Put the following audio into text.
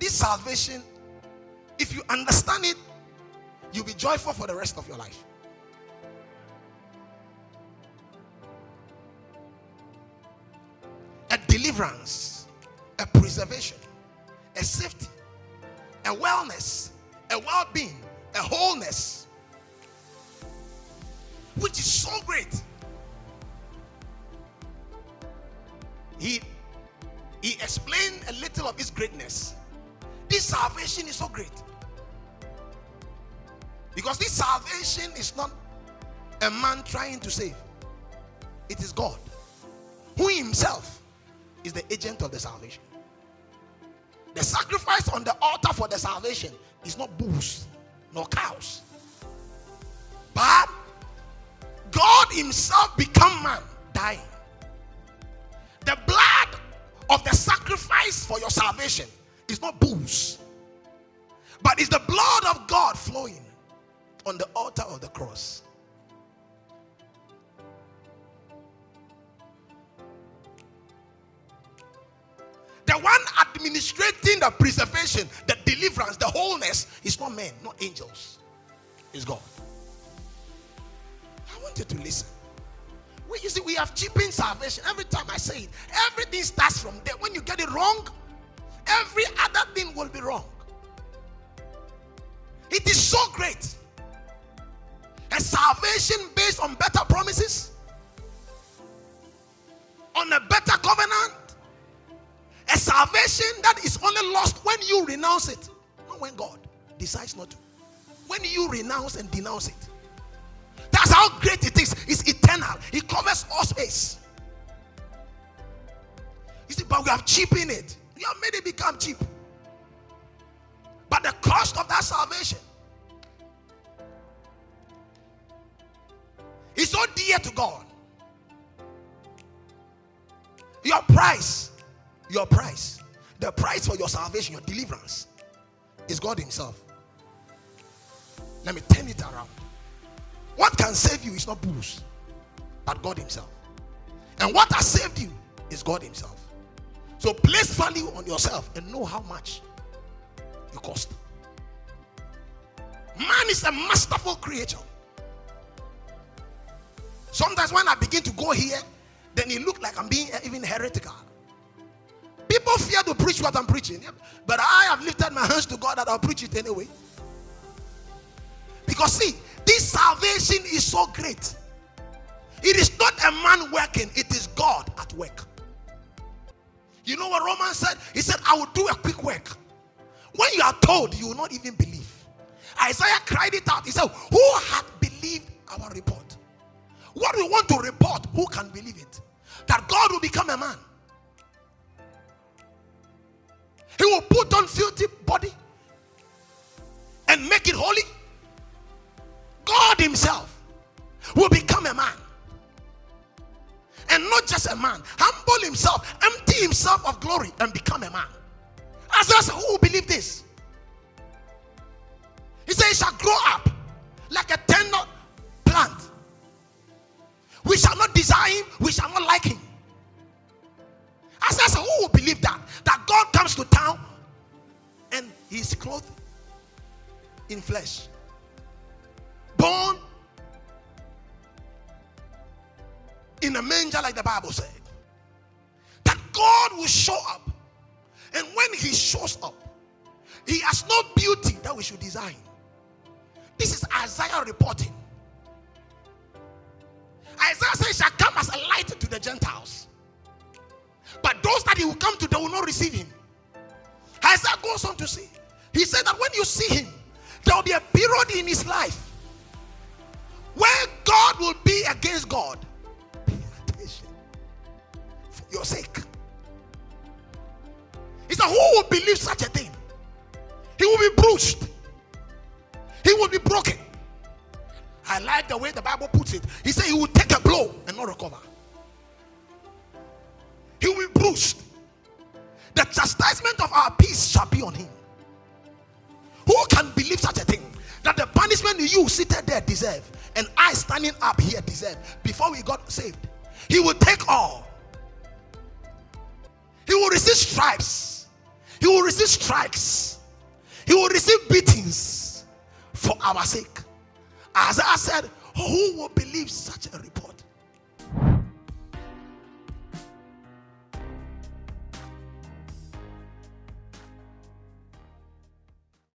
This salvation, if you understand it, you'll be joyful for the rest of your life. A deliverance, a preservation, a safety, a wellness, a well-being, a wholeness, which is so great. He explained a little of his greatness. This salvation is so great because this salvation is not a man trying to save. It is God who himself is the agent of the salvation. The sacrifice on the altar for the salvation is not bulls nor cows, but God himself become man, dying. The blood of the sacrifice for your salvation is not bulls, but it's the blood of God flowing on the altar of the cross. The one administrating the preservation, the deliverance, the wholeness is not men, not angels. It's God. I want you to listen. You see, we have cheapened salvation. Every time I say it, everything starts from there. When you get it wrong, every other thing will be wrong. It is so great. A salvation based on better promises, on a better covenant, a salvation that is only lost when you renounce it, not when God decides not to. When you renounce and denounce it. That's how great it is. It's eternal. It covers all space. You see, but we have cheapened it. We have made it become cheap. But the cost of that salvation is so dear to God. Your price, the price for your salvation, your deliverance, is God himself. Let me turn it around. What can save you is not bulls, but God himself. And what has saved you is God himself. So place value on yourself and know how much you cost. Man is a masterful creature. Sometimes when I begin to go here, then it looks like I'm being even heretical. People fear to preach what I'm preaching, but I have lifted my hands to God that I'll preach it anyway. Because see, this salvation is so great. It is not a man working, it is God at work. You know what Romans said? He said, I will do a quick work. When you are told, you will not even believe. Isaiah cried it out. He said, who had believed our report? What we want to report, who can believe it? That God will become a man. He will put on filthy body and make it holy. God himself will become a man. And not just a man, humble himself, empty himself of glory and become a man. As us who will believe this? He said, he shall grow up like a tender plant. We shall not desire him, we shall not like him. As us who will believe that God comes to town and he is clothed in flesh, born in a manger like the Bible said, that God will show up, and when he shows up, he has no beauty that we should desire. This is Isaiah reporting. Isaiah says, shall come as a light to the Gentiles, but those that he will come to, they will not receive him. Isaiah goes on to say, he said that when you see him, there will be a period in his life where God will be against God. Pay attention for your sake. He said, who will believe such a thing? He will be bruised. He will be broken. I like the way the Bible puts it. He said he will take a blow and not recover. He will be bruised. The chastisement of our peace shall be on him. Who can believe such a thing? That the punishment you seated there deserve, and I standing up here deserve, before we got saved. He will take all. He will receive stripes. He will receive strikes. He will receive beatings for our sake. Isaiah said, who will believe such a report?